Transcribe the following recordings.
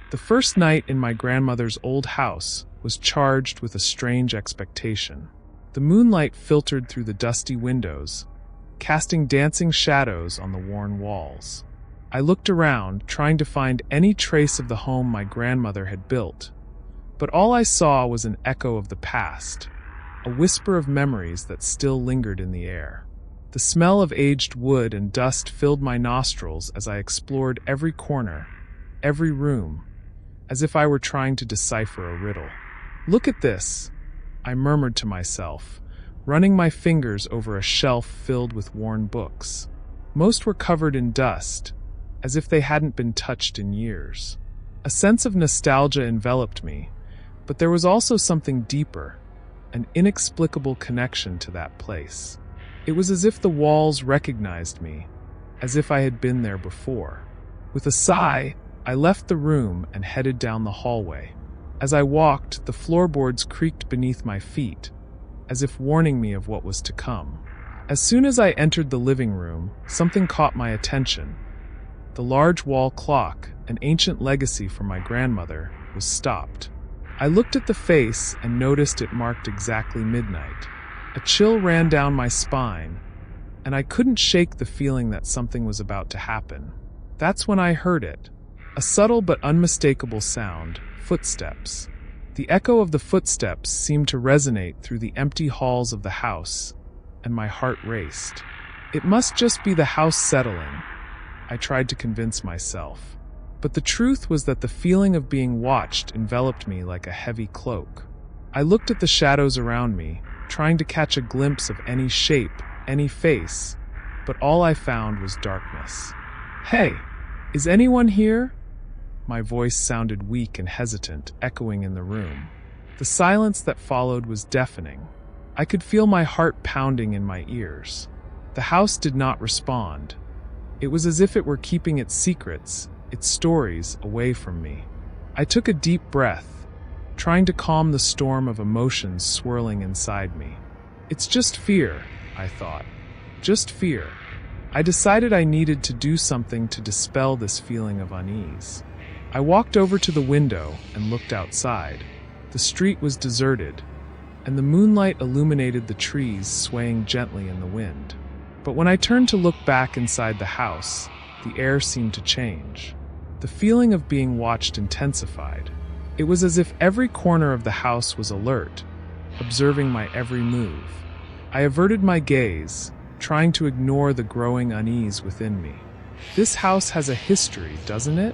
The first night in my grandmother's old house was charged with a strange expectation. The moonlight filtered through the dusty windows, casting dancing shadows on the worn walls. I looked around, trying to find any trace of the home my grandmother had built, but all I saw was an echo of the past, a whisper of memories that still lingered in the air. The smell of aged wood and dust filled my nostrils as I explored every corner, every room, as if I were trying to decipher a riddle. "Look at this," I murmured to myself, running my fingers over a shelf filled with worn books. Most were covered in dust, as if they hadn't been touched in years. A sense of nostalgia enveloped me, but there was also something deeper, an inexplicable connection to that place. It was as if the walls recognized me, as if I had been there before. With a sigh, I left the room and headed down the hallway. As I walked, the floorboards creaked beneath my feet, as if warning me of what was to come. As soon as I entered the living room, something caught my attention. The large wall clock, an ancient legacy from my grandmother, was stopped. I looked at the face and noticed it marked exactly midnight. A chill ran down my spine, and I couldn't shake the feeling that something was about to happen. That's when I heard it. A subtle but unmistakable sound, footsteps. The echo of the footsteps seemed to resonate through the empty halls of the house, and my heart raced. It must just be the house settling, I tried to convince myself. But the truth was that the feeling of being watched enveloped me like a heavy cloak. I looked at the shadows around me, trying to catch a glimpse of any shape, any face, but all I found was darkness. "Hey, is anyone here?" My voice sounded weak and hesitant, echoing in the room. The silence that followed was deafening. I could feel my heart pounding in my ears. The house did not respond. It was as if it were keeping its secrets, its stories, away from me. I took a deep breath, trying to calm the storm of emotions swirling inside me. "It's just fear," I thought. "Just fear." I decided I needed to do something to dispel this feeling of unease. I walked over to the window and looked outside. The street was deserted, and the moonlight illuminated the trees swaying gently in the wind. But when I turned to look back inside the house, the air seemed to change. The feeling of being watched intensified. It was as if every corner of the house was alert, observing my every move. I averted my gaze, trying to ignore the growing unease within me. "This house has a history, doesn't it?"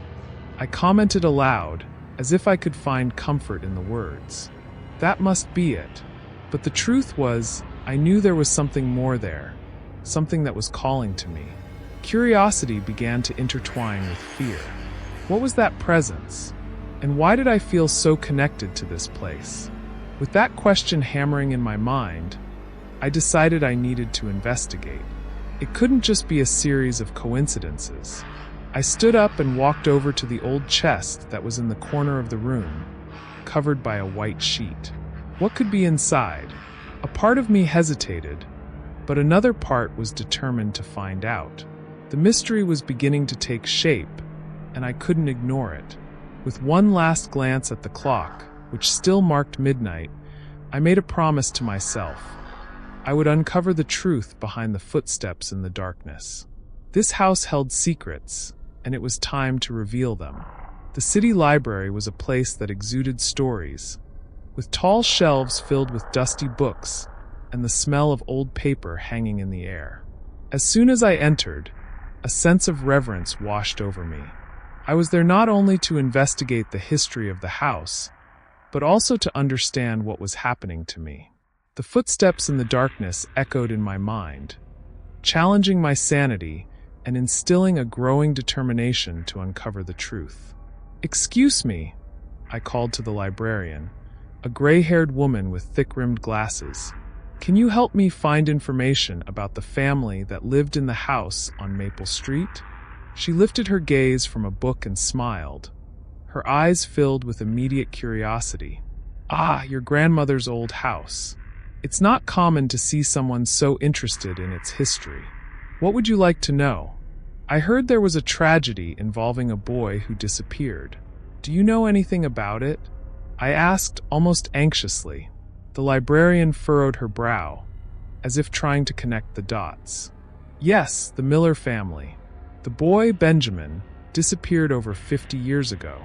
I commented aloud, as if I could find comfort in the words. That must be it. But the truth was, I knew there was something more there, something that was calling to me. Curiosity began to intertwine with fear. What was that presence? And why did I feel so connected to this place? With that question hammering in my mind, I decided I needed to investigate. It couldn't just be a series of coincidences. I stood up and walked over to the old chest that was in the corner of the room, covered by a white sheet. What could be inside? A part of me hesitated, but another part was determined to find out. The mystery was beginning to take shape, and I couldn't ignore it. With one last glance at the clock, which still marked midnight, I made a promise to myself. I would uncover the truth behind the footsteps in the darkness. This house held secrets, and it was time to reveal them. The city library was a place that exuded stories, with tall shelves filled with dusty books and the smell of old paper hanging in the air. As soon as I entered, a sense of reverence washed over me. I was there not only to investigate the history of the house, but also to understand what was happening to me. The footsteps in the darkness echoed in my mind, challenging my sanity and instilling a growing determination to uncover the truth. "Excuse me," I called to the librarian, a gray-haired woman with thick-rimmed glasses. "Can you help me find information about the family that lived in the house on Maple Street?" She lifted her gaze from a book and smiled, her eyes filled with immediate curiosity. "Ah, your grandmother's old house. It's not common to see someone so interested in its history. What would you like to know?" "I heard there was a tragedy involving a boy who disappeared. Do you know anything about it? I asked almost anxiously. The librarian furrowed her brow, as if trying to connect the dots. Yes, the Miller family. The boy, Benjamin, disappeared over 50 years ago.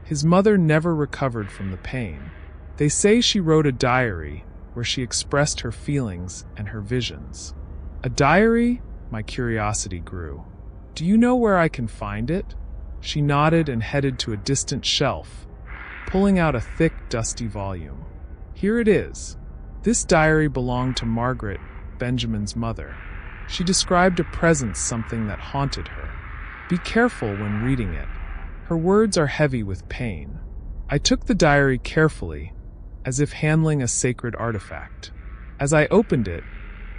His mother never recovered from the pain. They say she wrote a diary where she expressed her feelings and her visions. A diary? My curiosity grew. Do you know where I can find it? She nodded and headed to a distant shelf, pulling out a thick, dusty volume. Here it is. This diary belonged to Margaret, Benjamin's mother. She described a presence, something that haunted her. Be careful when reading it. Her words are heavy with pain. I took the diary carefully, as if handling a sacred artifact. As I opened it,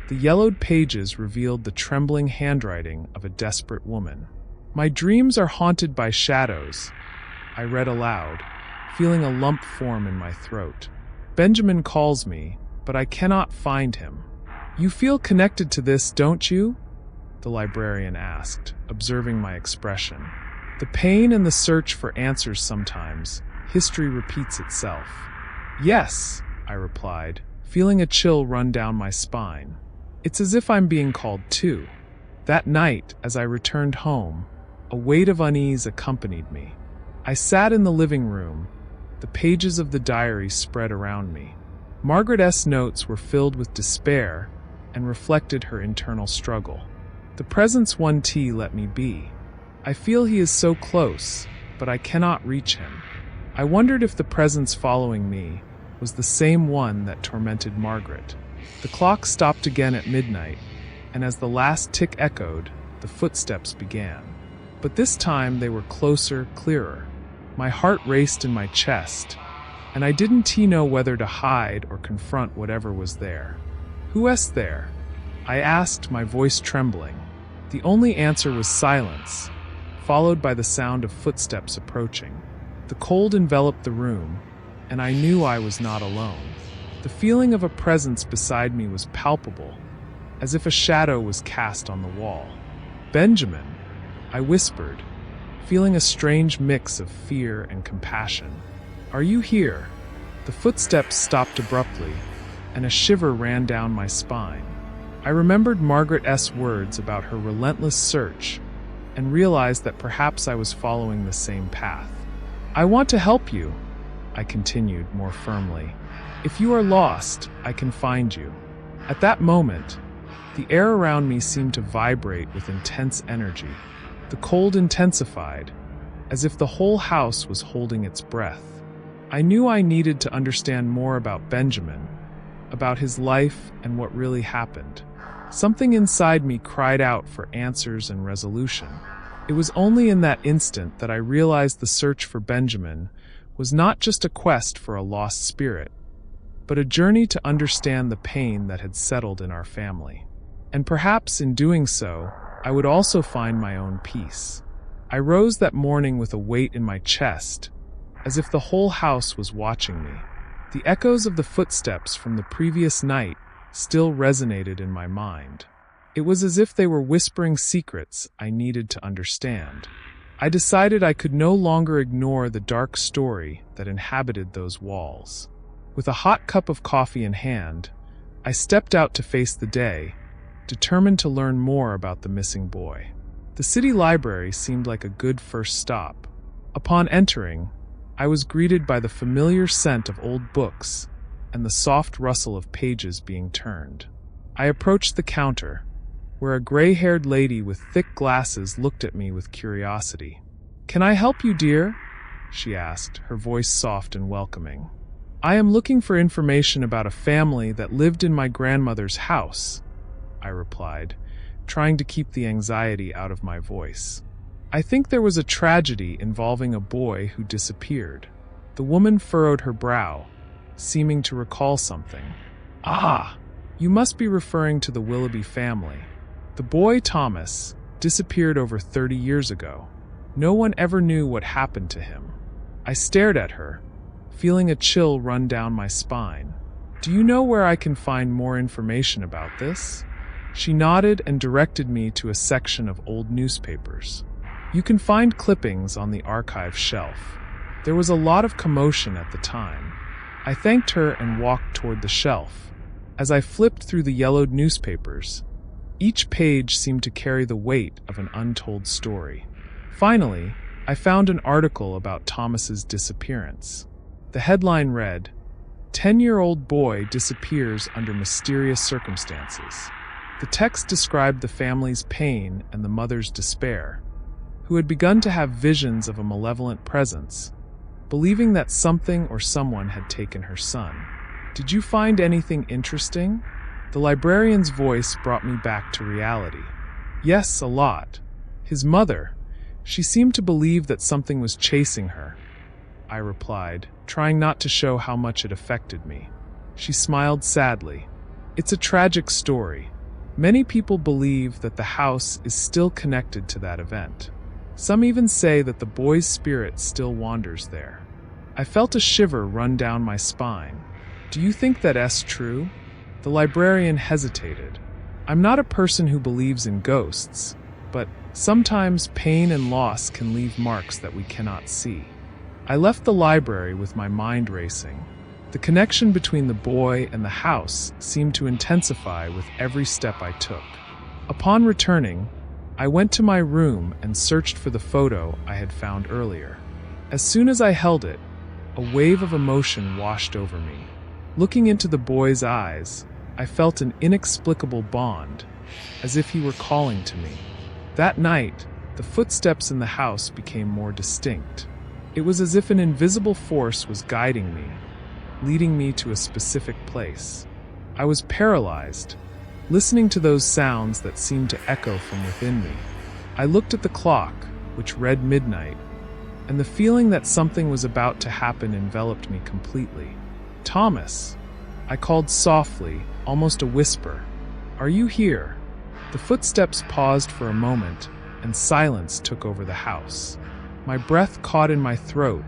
the yellowed pages revealed the trembling handwriting of a desperate woman. My dreams are haunted by shadows, I read aloud, feeling a lump form in my throat. Benjamin calls me, but I cannot find him. You feel connected to this, don't you? The librarian asked, observing my expression. The pain and the search for answers sometimes, history repeats itself. Yes, I replied, feeling a chill run down my spine. It's as if I'm being called too. That night, as I returned home, a weight of unease accompanied me. I sat in the living room, the pages of the diary spread around me. Margaret's notes were filled with despair and reflected her internal struggle. The presence 1T let me be. I feel he is so close, but I cannot reach him. I wondered if the presence following me was the same one that tormented Margaret. The clock stopped again at midnight, and as the last tick echoed, the footsteps began. But this time they were closer, clearer. My heart raced in my chest, and I didn't know whether to hide or confront whatever was there. Who's there? I asked, my voice trembling. The only answer was silence, followed by the sound of footsteps approaching. The cold enveloped the room, and I knew I was not alone. The feeling of a presence beside me was palpable, as if a shadow was cast on the wall. Benjamin, I whispered, feeling a strange mix of fear and compassion. Are you here? The footsteps stopped abruptly, and a shiver ran down my spine. I remembered Margaret's words about her relentless search, and realized that perhaps I was following the same path. I want to help you, I continued more firmly. If you are lost, I can find you. At that moment, the air around me seemed to vibrate with intense energy. The cold intensified, as if the whole house was holding its breath. I knew I needed to understand more about Benjamin, about his life and what really happened. Something inside me cried out for answers and resolution. It was only in that instant that I realized the search for Benjamin was not just a quest for a lost spirit, but a journey to understand the pain that had settled in our family. And perhaps in doing so, I would also find my own peace. I rose that morning with a weight in my chest, as if the whole house was watching me. The echoes of the footsteps from the previous night still resonated in my mind. It was as if they were whispering secrets I needed to understand. I decided I could no longer ignore the dark story that inhabited those walls. With a hot cup of coffee in hand, I stepped out to face the day, determined to learn more about the missing boy. The city library seemed like a good first stop. Upon entering, I was greeted by the familiar scent of old books and the soft rustle of pages being turned. I approached the counter, where a gray-haired lady with thick glasses looked at me with curiosity. "Can I help you, dear?" she asked, her voice soft and welcoming. "I am looking for information about a family that lived in my grandmother's house," I replied, trying to keep the anxiety out of my voice. "I think there was a tragedy involving a boy who disappeared." The woman furrowed her brow, seeming to recall something. "Ah, you must be referring to the Willoughby family. The boy, Thomas, disappeared over 30 years ago. No one ever knew what happened to him." I stared at her, feeling a chill run down my spine. "Do you know where I can find more information about this?" She nodded and directed me to a section of old newspapers. "You can find clippings on the archive shelf." There was a lot of commotion at the time. I thanked her and walked toward the shelf. As I flipped through the yellowed newspapers, each page seemed to carry the weight of an untold story. Finally, I found an article about Thomas's disappearance. The headline read, "10-year-old boy disappears under mysterious circumstances." The text described the family's pain and the mother's despair, who had begun to have visions of a malevolent presence, believing that something or someone had taken her son. "Did you find anything interesting?" The librarian's voice brought me back to reality. "Yes, a lot. His mother, she seemed to believe that something was chasing her," I replied, trying not to show how much it affected me. She smiled sadly. "It's a tragic story. Many people believe that the house is still connected to that event. Some even say that the boy's spirit still wanders there." I felt a shiver run down my spine. "Do you think that's true?" The librarian hesitated. "I'm not a person who believes in ghosts, but sometimes pain and loss can leave marks that we cannot see." I left the library with my mind racing. The connection between the boy and the house seemed to intensify with every step I took. Upon returning, I went to my room and searched for the photo I had found earlier. As soon as I held it, a wave of emotion washed over me. Looking into the boy's eyes, I felt an inexplicable bond, as if he were calling to me. That night, the footsteps in the house became more distinct. It was as if an invisible force was guiding me, leading me to a specific place. I was paralyzed, listening to those sounds that seemed to echo from within me. I looked at the clock, which read midnight, and the feeling that something was about to happen enveloped me completely. "Thomas," I called softly, almost a whisper. "Are you here?" The footsteps paused for a moment, and silence took over the house. My breath caught in my throat,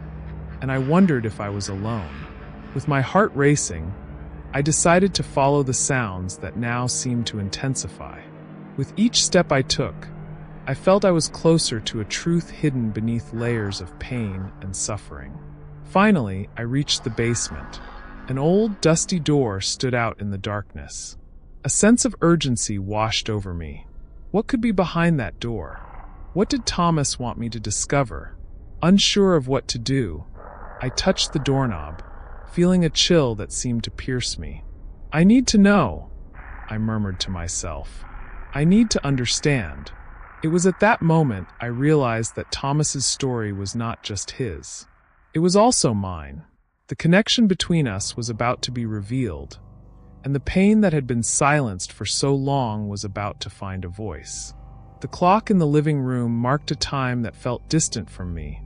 and I wondered if I was alone. With my heart racing, I decided to follow the sounds that now seemed to intensify. With each step I took, I felt I was closer to a truth hidden beneath layers of pain and suffering. Finally, I reached the basement. An old, dusty door stood out in the darkness. A sense of urgency washed over me. What could be behind that door? What did Thomas want me to discover? Unsure of what to do, I touched the doorknob, feeling a chill that seemed to pierce me. "I need to know," I murmured to myself. "I need to understand." It was at that moment I realized that Thomas's story was not just his. It was also mine. The connection between us was about to be revealed, and the pain that had been silenced for so long was about to find a voice. The clock in the living room marked a time that felt distant from me,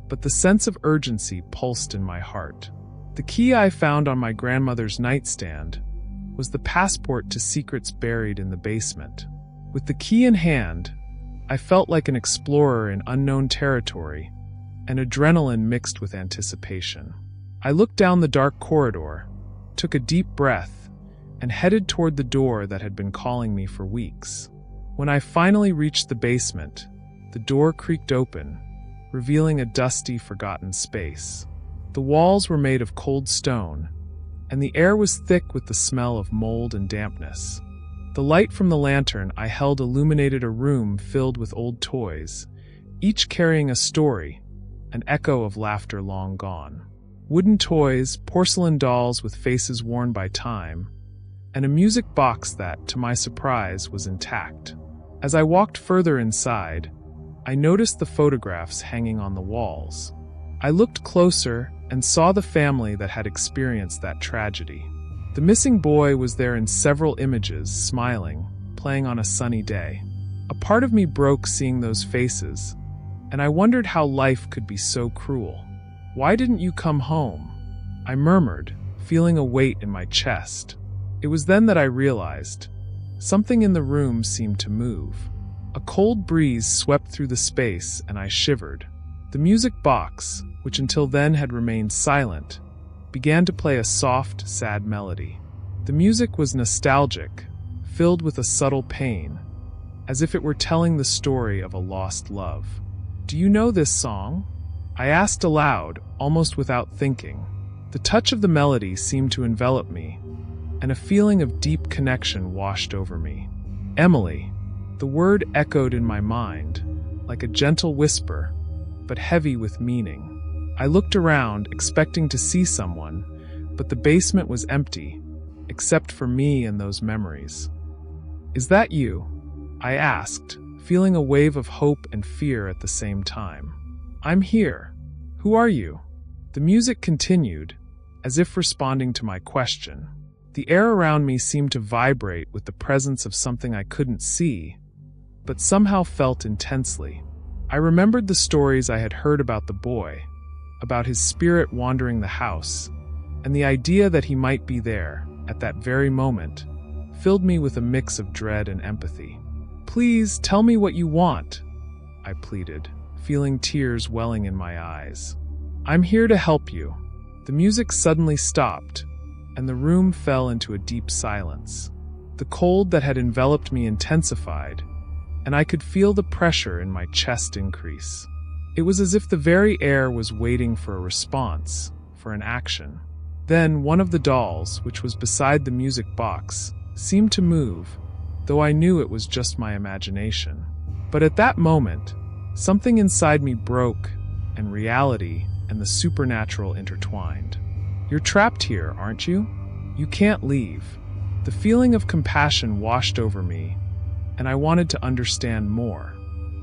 but the sense of urgency pulsed in my heart. The key I found on my grandmother's nightstand was the passport to secrets buried in the basement. With the key in hand, I felt like an explorer in unknown territory, and adrenaline mixed with anticipation. I looked down the dark corridor, took a deep breath, and headed toward the door that had been calling me for weeks. When I finally reached the basement, the door creaked open, revealing a dusty, forgotten space. The walls were made of cold stone, and the air was thick with the smell of mold and dampness. The light from the lantern I held illuminated a room filled with old toys, each carrying a story, an echo of laughter long gone. Wooden toys, porcelain dolls with faces worn by time, and a music box that, to my surprise, was intact. As I walked further inside, I noticed the photographs hanging on the walls. I looked closer and saw the family that had experienced that tragedy. The missing boy was there in several images, smiling, playing on a sunny day. A part of me broke seeing those faces, and I wondered how life could be so cruel. "Why didn't you come home?" I murmured, feeling a weight in my chest. It was then that I realized something in the room seemed to move. A cold breeze swept through the space, and I shivered. The music box, which until then had remained silent, began to play a soft, sad melody. The music was nostalgic, filled with a subtle pain, as if it were telling the story of a lost love. "Do you know this song?" I asked aloud, almost without thinking. The touch of the melody seemed to envelop me, and a feeling of deep connection washed over me. Emily. The word echoed in my mind, like a gentle whisper, but heavy with meaning. I looked around, expecting to see someone, but the basement was empty, except for me and those memories. "Is that you?" I asked, feeling a wave of hope and fear at the same time. "I'm here. Who are you?" The music continued, as if responding to my question. The air around me seemed to vibrate with the presence of something I couldn't see, but somehow felt intensely. I remembered the stories I had heard about the boy, about his spirit wandering the house, and the idea that he might be there, at that very moment, filled me with a mix of dread and empathy. "Please, tell me what you want," I pleaded, feeling tears welling in my eyes. "I'm here to help you." The music suddenly stopped, and the room fell into a deep silence. The cold that had enveloped me intensified, and I could feel the pressure in my chest increase. It was as if the very air was waiting for a response, for an action. Then one of the dolls, which was beside the music box, seemed to move, though I knew it was just my imagination. But at that moment, something inside me broke, and reality and the supernatural intertwined. "You're trapped here, aren't you? You can't leave." The feeling of compassion washed over me, and I wanted to understand more.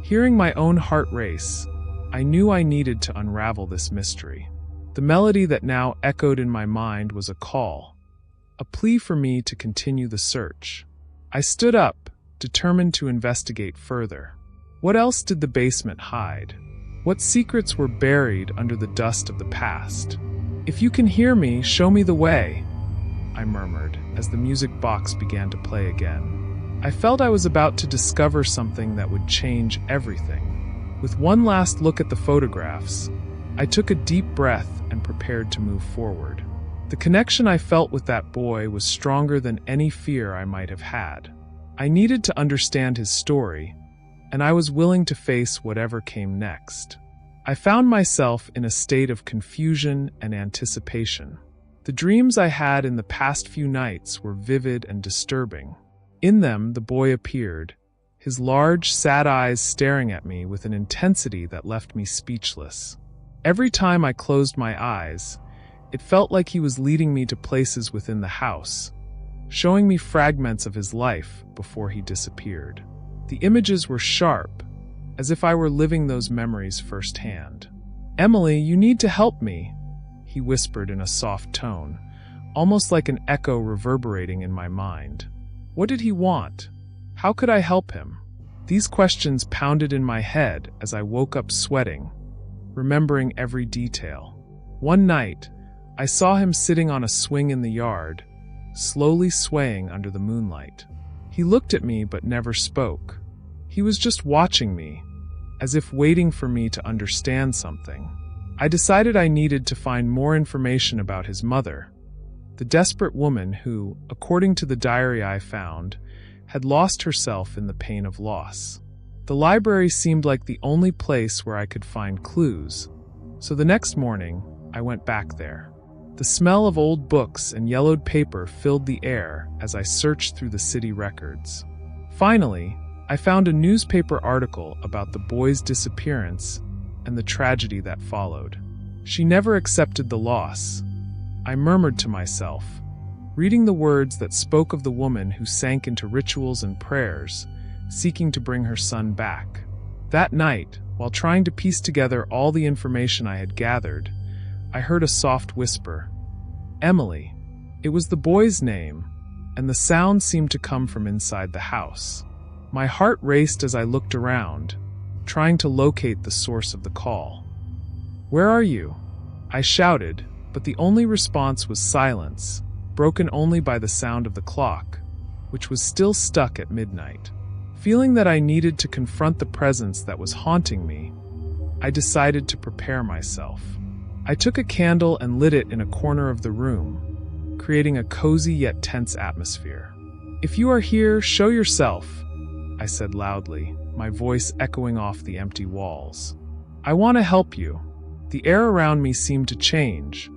Hearing my own heart race, I knew I needed to unravel this mystery. The melody that now echoed in my mind was a call, a plea for me to continue the search. I stood up, determined to investigate further. What else did the basement hide? What secrets were buried under the dust of the past? "If you can hear me, show me the way," I murmured as the music box began to play again. I felt I was about to discover something that would change everything. With one last look at the photographs, I took a deep breath and prepared to move forward. The connection I felt with that boy was stronger than any fear I might have had. I needed to understand his story, and I was willing to face whatever came next. I found myself in a state of confusion and anticipation. The dreams I had in the past few nights were vivid and disturbing. In them, the boy appeared, his large, sad eyes staring at me with an intensity that left me speechless. Every time I closed my eyes, it felt like he was leading me to places within the house, showing me fragments of his life before he disappeared. The images were sharp, as if I were living those memories firsthand. "Emily, you need to help me," he whispered in a soft tone, almost like an echo reverberating in my mind. What did he want? How could I help him? These questions pounded in my head as I woke up sweating, remembering every detail. One night, I saw him sitting on a swing in the yard, slowly swaying under the moonlight. He looked at me but never spoke. He was just watching me, as if waiting for me to understand something. I decided I needed to find more information about his mother, the desperate woman who, according to the diary I found, had lost herself in the pain of loss. The library seemed like the only place where I could find clues, so the next morning, I went back there. The smell of old books and yellowed paper filled the air as I searched through the city records. Finally, I found a newspaper article about the boy's disappearance and the tragedy that followed. She never accepted the loss, I murmured to myself, reading the words that spoke of the woman who sank into rituals and prayers, seeking to bring her son back. That night, while trying to piece together all the information I had gathered, I heard a soft whisper, "Emily." It was the boy's name, and the sound seemed to come from inside the house. My heart raced as I looked around, trying to locate the source of the call. "Where are you?" I shouted, but the only response was silence, broken only by the sound of the clock, which was still stuck at midnight. Feeling that I needed to confront the presence that was haunting me, I decided to prepare myself. I took a candle and lit it in a corner of the room, creating a cozy yet tense atmosphere. "If you are here, show yourself," I said loudly, my voice echoing off the empty walls. "I want to help you." The air around me seemed to change,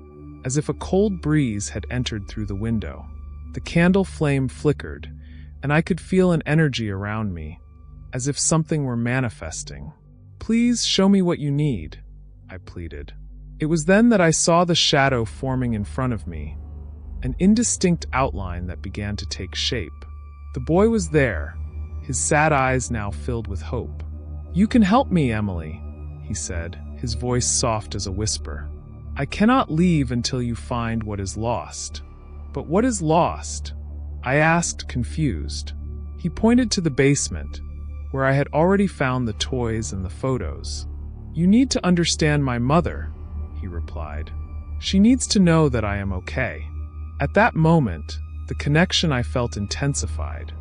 as if a cold breeze had entered through the window. The candle flame flickered, and I could feel an energy around me, as if something were manifesting. "Please show me what you need," I pleaded. It was then that I saw the shadow forming in front of me, an indistinct outline that began to take shape. The boy was there, his sad eyes now filled with hope. "You can help me, Emily," he said, his voice soft as a whisper. "I cannot leave until you find what is lost." "But what is lost?" I asked, confused. He pointed to the basement, where I had already found the toys and the photos. "You need to understand my mother," he replied. "She needs to know that I am okay." At that moment, the connection I felt intensified.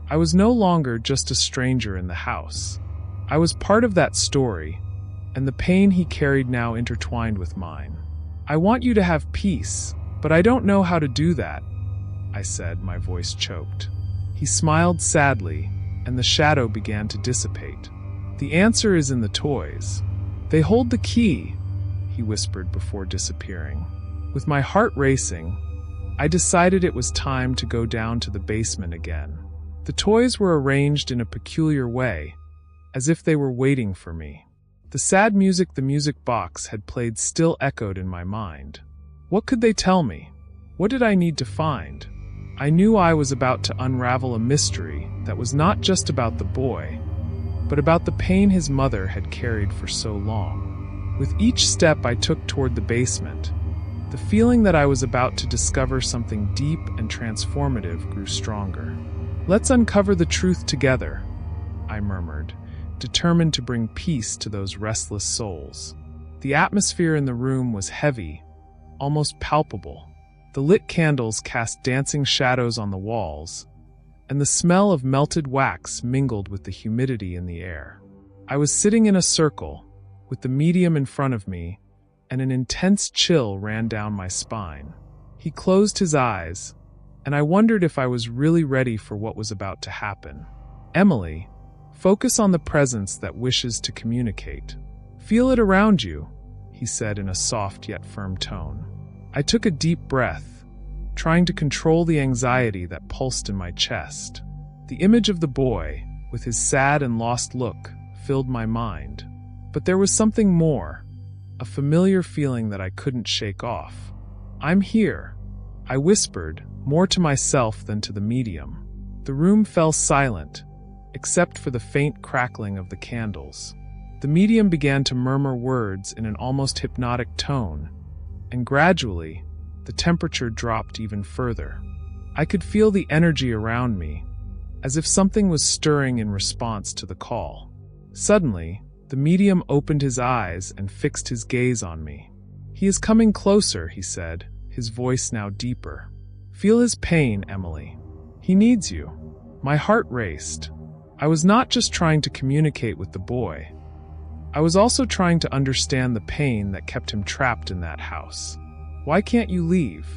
I was no longer just a stranger in the house. I was part of that story, and the pain he carried now intertwined with mine. "I want you to have peace, but I don't know how to do that," I said, my voice choked. He smiled sadly, and the shadow began to dissipate. "The answer is in the toys. They hold the key," he whispered before disappearing. With my heart racing, I decided it was time to go down to the basement again. The toys were arranged in a peculiar way, as if they were waiting for me. The sad music the music box had played still echoed in my mind. What could they tell me? What did I need to find? I knew I was about to unravel a mystery that was not just about the boy, but about the pain his mother had carried for so long. With each step I took toward the basement, the feeling that I was about to discover something deep and transformative grew stronger. "Let's uncover the truth together," I murmured, determined to bring peace to those restless souls. The atmosphere in the room was heavy, almost palpable. The lit candles cast dancing shadows on the walls, and the smell of melted wax mingled with the humidity in the air. I was sitting in a circle, with the medium in front of me, and an intense chill ran down my spine. He closed his eyes, and I wondered if I was really ready for what was about to happen. "Emily, focus on the presence that wishes to communicate. Feel it around you," he said in a soft yet firm tone. I took a deep breath, trying to control the anxiety that pulsed in my chest. The image of the boy, with his sad and lost look, filled my mind. But there was something more, a familiar feeling that I couldn't shake off. "I'm here," I whispered, more to myself than to the medium. The room fell silent, except for the faint crackling of the candles. The medium began to murmur words in an almost hypnotic tone, and gradually, the temperature dropped even further. I could feel the energy around me, as if something was stirring in response to the call. Suddenly, the medium opened his eyes and fixed his gaze on me. "He is coming closer," he said, his voice now deeper. "Feel his pain, Emily. He needs you." My heart raced. I was not just trying to communicate with the boy. I was also trying to understand the pain that kept him trapped in that house. "Why can't you leave?"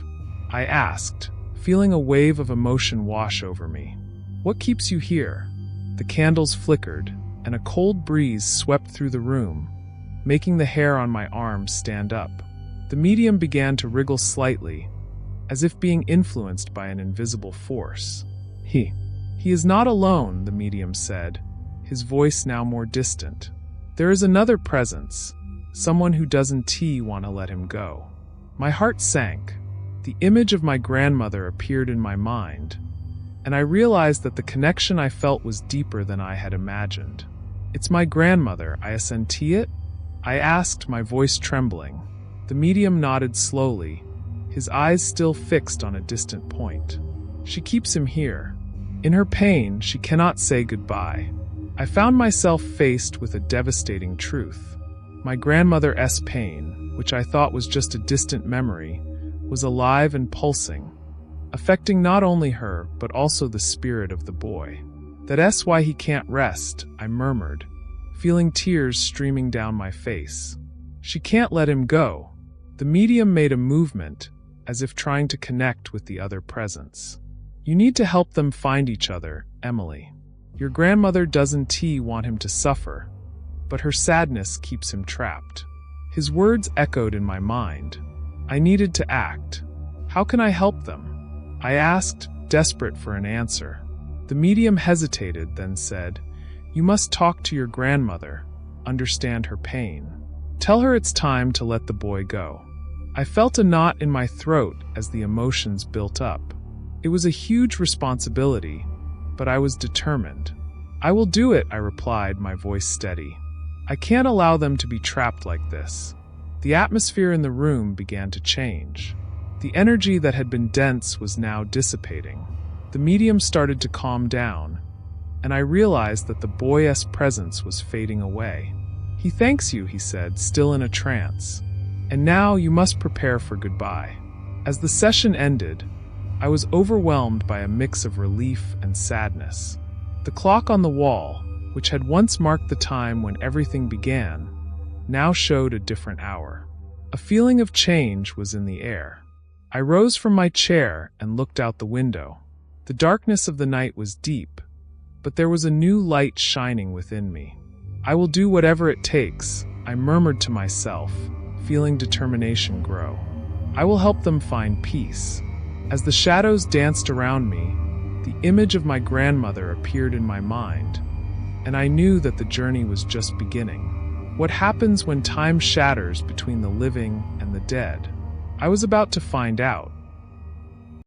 I asked, feeling a wave of emotion wash over me. "What keeps you here?" The candles flickered, and a cold breeze swept through the room, making the hair on my arms stand up. The medium began to wriggle slightly, as if being influenced by an invisible force. He is not alone," the medium said, his voice now more distant. "There is another presence, someone who doesn't want to let him go." My heart sank. The image of my grandmother appeared in my mind, and I realized that the connection I felt was deeper than I had imagined. "It's my grandmother, I assenti it?" I asked, my voice trembling. The medium nodded slowly, his eyes still fixed on a distant point. "She keeps him here. In her pain, she cannot say goodbye." I found myself faced with a devastating truth. My grandmother's pain, which I thought was just a distant memory, was alive and pulsing, affecting not only her, but also the spirit of the boy. "That's why he can't rest," I murmured, feeling tears streaming down my face. "She can't let him go." The medium made a movement, as if trying to connect with the other presence. "You need to help them find each other, Emily. Your grandmother doesn't want him to suffer, but her sadness keeps him trapped." His words echoed in my mind. I needed to act. How can I help them? I asked, desperate for an answer. The medium hesitated, then said, "You must talk to your grandmother, understand her pain. Tell her it's time to let the boy go." I felt a knot in my throat as the emotions built up. It was a huge responsibility, but I was determined. "I will do it," I replied, my voice steady. "I can't allow them to be trapped like this." The atmosphere in the room began to change. The energy that had been dense was now dissipating. The medium started to calm down, and I realized that the boy's presence was fading away. "He thanks you," he said, still in a trance. "And now you must prepare for goodbye." As the session ended, I was overwhelmed by a mix of relief and sadness. The clock on the wall, which had once marked the time when everything began, now showed a different hour. A feeling of change was in the air. I rose from my chair and looked out the window. The darkness of the night was deep, but there was a new light shining within me. "I will do whatever it takes," I murmured to myself, feeling determination grow. "I will help them find peace." As the shadows danced around me, the image of my grandmother appeared in my mind, and I knew that the journey was just beginning. What happens when time shatters between the living and the dead? I was about to find out.